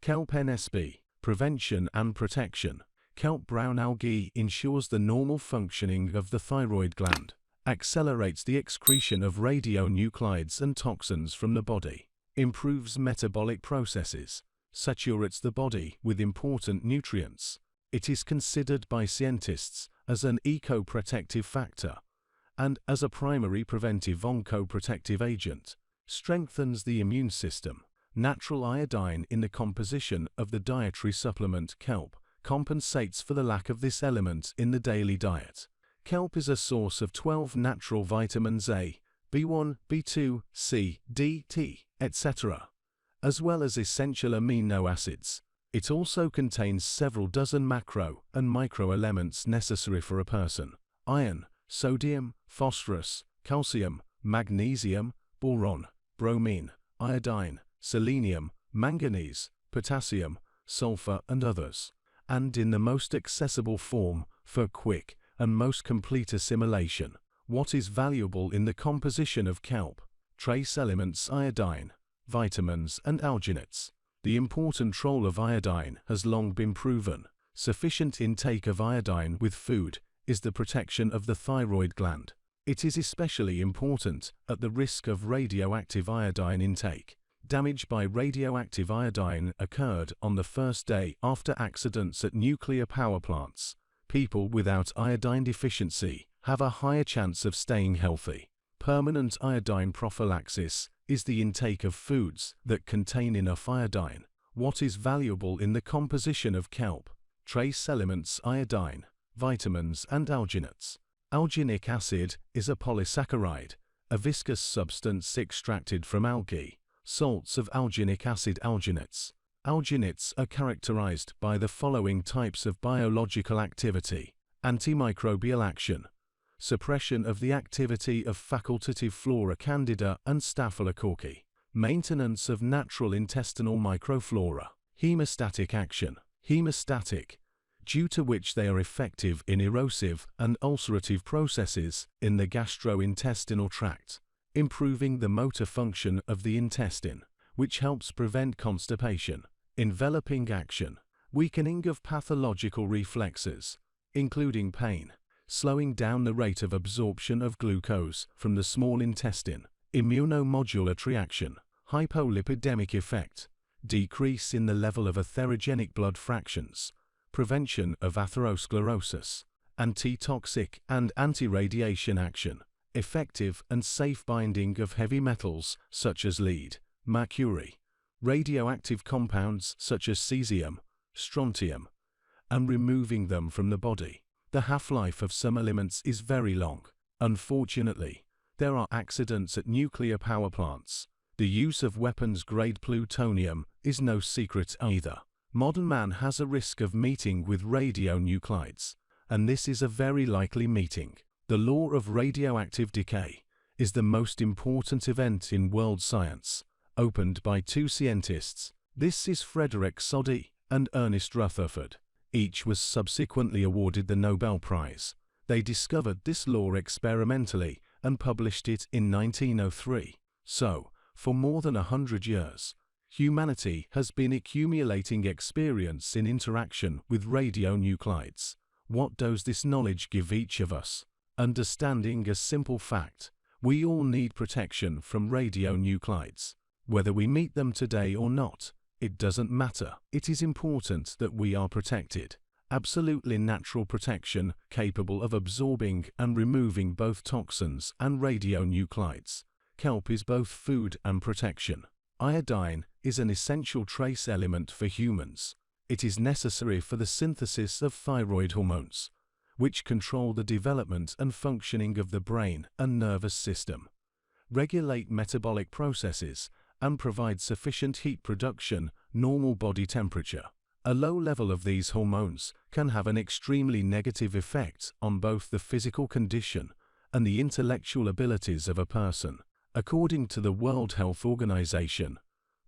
Kelp NSP, prevention and protection. Kelp brown algae ensures the normal functioning of the thyroid gland, accelerates the excretion of radionuclides and toxins from the body, improves metabolic processes, saturates the body with important nutrients. It is considered by scientists as an eco-protective factor and as a primary preventive oncoprotective agent, strengthens the immune system. Natural iodine in the composition of the dietary supplement kelp compensates for the lack of this element in the daily diet. Kelp is a source of 12 natural vitamins A, B1, B2, C, D, T, etc., as well as essential amino acids. It also contains several dozen macro and micro elements necessary for a person: iron, sodium, phosphorus, calcium, magnesium, boron, bromine, iodine, selenium, manganese, potassium, sulfur and others, and in the most accessible form for quick and most complete assimilation. What is valuable in the composition of kelp? Trace elements: iodine, vitamins and alginates. The important role of iodine has long been proven. Sufficient intake of iodine with food is the protection of the thyroid gland. It is especially important at the risk of radioactive iodine intake. Damage by radioactive iodine occurred on the first day after accidents at nuclear power plants. People without iodine deficiency have a higher chance of staying healthy. Permanent iodine prophylaxis is the intake of foods that contain enough iodine. What is valuable in the composition of kelp? Trace elements: iodine, vitamins and alginates. Alginic acid is a polysaccharide, a viscous substance extracted from algae. Salts of alginic acid: alginates. Alginates are characterized by the following types of biological activity: antimicrobial action, suppression of the activity of facultative flora candida and staphylococci, maintenance of natural intestinal microflora, hemostatic action, hemostatic, due to which they are effective in erosive and ulcerative processes in the gastrointestinal tract, improving the motor function of the intestine, which helps prevent constipation. Enveloping action, weakening of pathological reflexes, including pain, slowing down the rate of absorption of glucose from the small intestine. Immunomodulatory action, hypolipidemic effect, decrease in the level of atherogenic blood fractions, prevention of atherosclerosis, antitoxic and anti-radiation action, effective and safe binding of heavy metals such as lead, mercury, radioactive compounds such as cesium, strontium, and removing them from the body. The half-life of some elements is very long. Unfortunately, there are accidents at nuclear power plants. The use of weapons-grade plutonium is no secret either. Modern man has a risk of meeting with radionuclides, and this is a very likely meeting. The law of radioactive decay is the most important event in world science, opened by two scientists. This is Frederick Soddy and Ernest Rutherford. Each was subsequently awarded the Nobel Prize. They discovered this law experimentally and published it in 1903. So, for more than 100 years, humanity has been accumulating experience in interaction with radionuclides. What does this knowledge give each of us? Understanding a simple fact: we all need protection from radionuclides. Whether we meet them today or not, it doesn't matter. It is important that we are protected. Absolutely natural protection capable of absorbing and removing both toxins and radionuclides. Kelp is both food and protection. Iodine is an essential trace element for humans. It is necessary for the synthesis of thyroid hormones, which control the development and functioning of the brain and nervous system, regulate metabolic processes, and provide sufficient heat production, normal body temperature. A low level of these hormones can have an extremely negative effect on both the physical condition and the intellectual abilities of a person. According to the World Health Organization,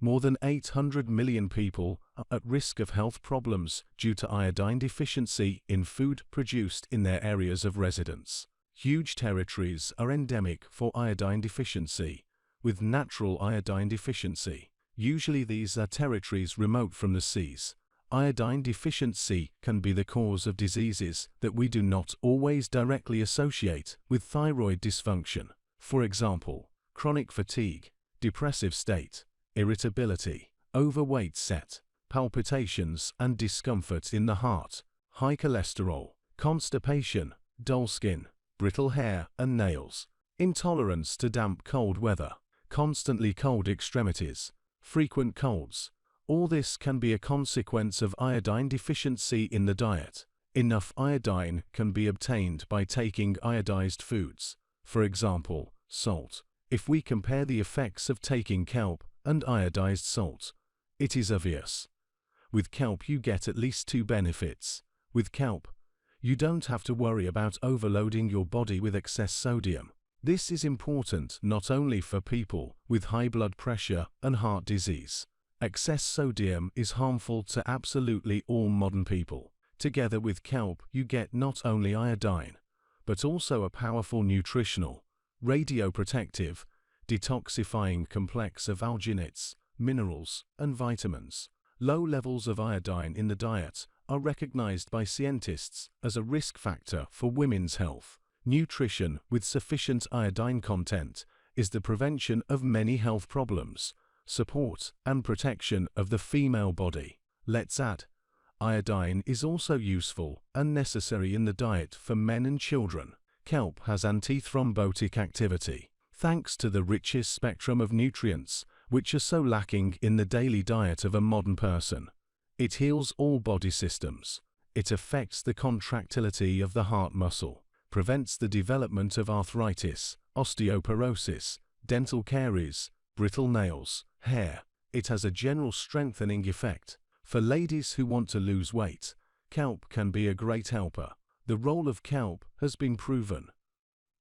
more than 800 million people are at risk of health problems due to iodine deficiency in food produced in their areas of residence. Huge territories are endemic for iodine deficiency, with natural iodine deficiency. Usually these are territories remote from the seas. Iodine deficiency can be the cause of diseases that we do not always directly associate with thyroid dysfunction. For example, chronic fatigue, depressive state, irritability, overweight set, palpitations and discomfort in the heart, high cholesterol, constipation, dull skin, brittle hair and nails, intolerance to damp cold weather, constantly cold extremities, frequent colds. All this can be a consequence of iodine deficiency in the diet. Enough iodine can be obtained by taking iodized foods, for example, salt. If we compare the effects of taking kelp and iodized salt, it is obvious. With kelp you get at least two benefits. With kelp, you don't have to worry about overloading your body with excess sodium. This is important not only for people with high blood pressure and heart disease. Excess sodium is harmful to absolutely all modern people. Together with kelp you get not only iodine, but also a powerful nutritional, radioprotective, detoxifying complex of alginates, minerals, and vitamins. Low levels of iodine in the diet are recognized by scientists as a risk factor for women's health. Nutrition with sufficient iodine content is the prevention of many health problems, support and protection of the female body. Let's add, iodine is also useful and necessary in the diet for men and children. Kelp has antithrombotic activity. Thanks to the richest spectrum of nutrients, which are so lacking in the daily diet of a modern person. It heals all body systems. It affects the contractility of the heart muscle, prevents the development of arthritis, osteoporosis, dental caries, brittle nails, hair. It has a general strengthening effect. For ladies who want to lose weight, kelp can be a great helper. The role of kelp has been proven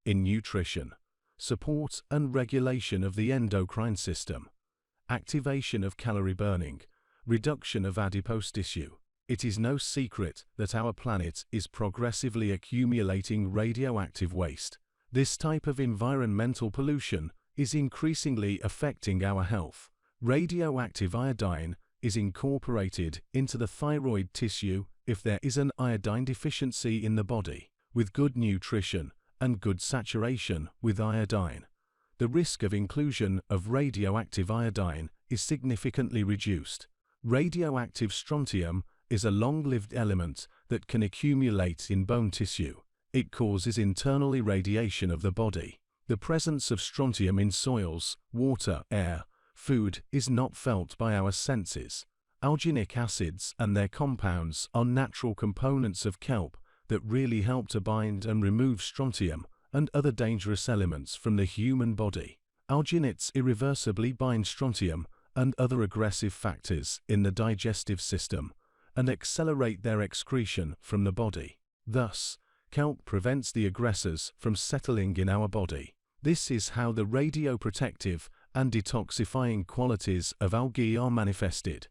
in nutrition, support and regulation of the endocrine system, activation of calorie burning, reduction of adipose tissue. It is no secret that our planet is progressively accumulating radioactive waste. This type of environmental pollution is increasingly affecting our health. Radioactive iodine is incorporated into the thyroid tissue if there is an iodine deficiency in the body. With good nutrition and good saturation with iodine, the risk of inclusion of radioactive iodine is significantly reduced. Radioactive strontium is a long-lived element that can accumulate in bone tissue. It causes internal irradiation of the body. The presence of strontium in soils, water, air, food is not felt by our senses. Alginic acids and their compounds are natural components of kelp that really help to bind and remove strontium and other dangerous elements from the human body. Alginates irreversibly bind strontium and other aggressive factors in the digestive system and accelerate their excretion from the body. Thus, kelp prevents the aggressors from settling in our body. This is how the radioprotective and detoxifying qualities of algae are manifested,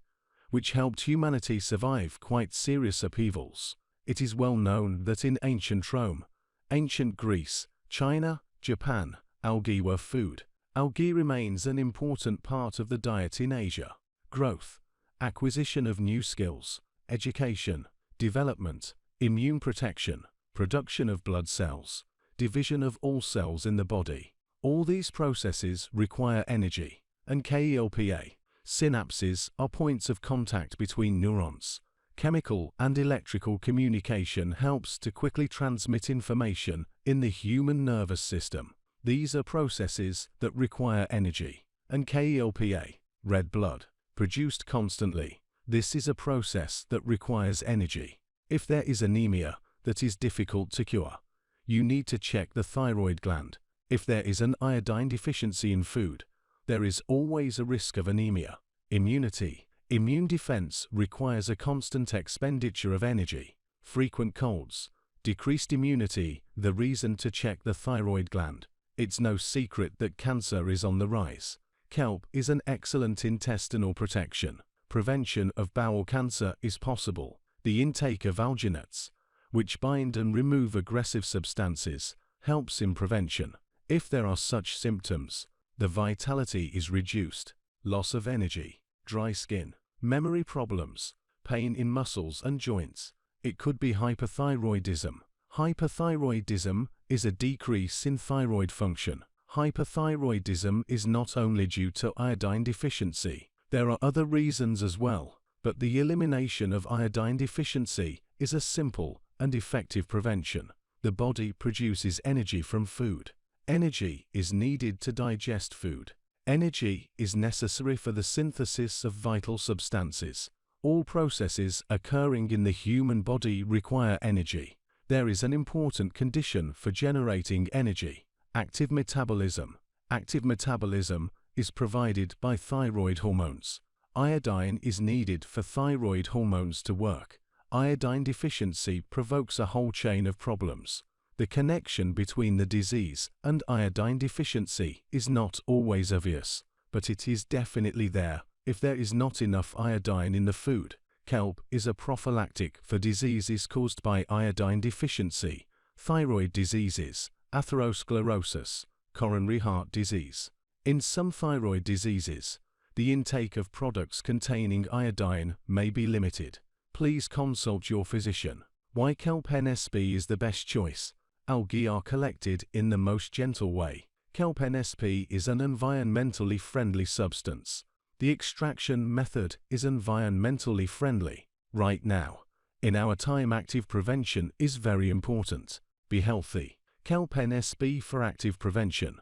which helped humanity survive quite serious upheavals. It is well known that in ancient Rome, ancient Greece, China, Japan, algae were food. Algae remains an important part of the diet in Asia. Growth, acquisition of new skills, education, development, immune protection, production of blood cells, division of all cells in the body. All these processes require energy, and KELPA. Synapses are points of contact between neurons. Chemical and electrical communication helps to quickly transmit information in the human nervous system. These are processes that require energy, and KELPA, red blood, produced constantly. This is a process that requires energy. If there is anemia that is difficult to cure, you need to check the thyroid gland. If there is an iodine deficiency in food, there is always a risk of anemia. Immunity. Immune defense requires a constant expenditure of energy. Frequent colds. Decreased immunity. The reason to check the thyroid gland. It's no secret that cancer is on the rise. Kelp is an excellent intestinal protection. Prevention of bowel cancer is possible. The intake of alginates, which bind and remove aggressive substances, helps in prevention. If there are such symptoms, the vitality is reduced. loss of energy, dry skin, memory problems, pain in muscles and joints. It could be hyperthyroidism. Hyperthyroidism is a decrease in thyroid function. Hyperthyroidism is not only due to iodine deficiency. There are other reasons as well, but the elimination of iodine deficiency is a simple and effective prevention. The body produces energy from food. Energy is needed to digest food. Energy is necessary for the synthesis of vital substances. All processes occurring in the human body require energy. There is an important condition for generating energy: active metabolism. Active metabolism is provided by thyroid hormones. Iodine is needed for thyroid hormones to work. Iodine deficiency provokes a whole chain of problems. The connection between the disease and iodine deficiency is not always obvious, but it is definitely there if there is not enough iodine in the food. Kelp is a prophylactic for diseases caused by iodine deficiency: thyroid diseases, atherosclerosis, coronary heart disease. In some thyroid diseases, the intake of products containing iodine may be limited. Please consult your physician. Why Kelp NSP is the best choice? Algae are collected in the most gentle way. Kelp NSP is an environmentally friendly substance. The extraction method is environmentally friendly. Right now, in our time, active prevention is very important. Be healthy. Kelp NSP for active prevention.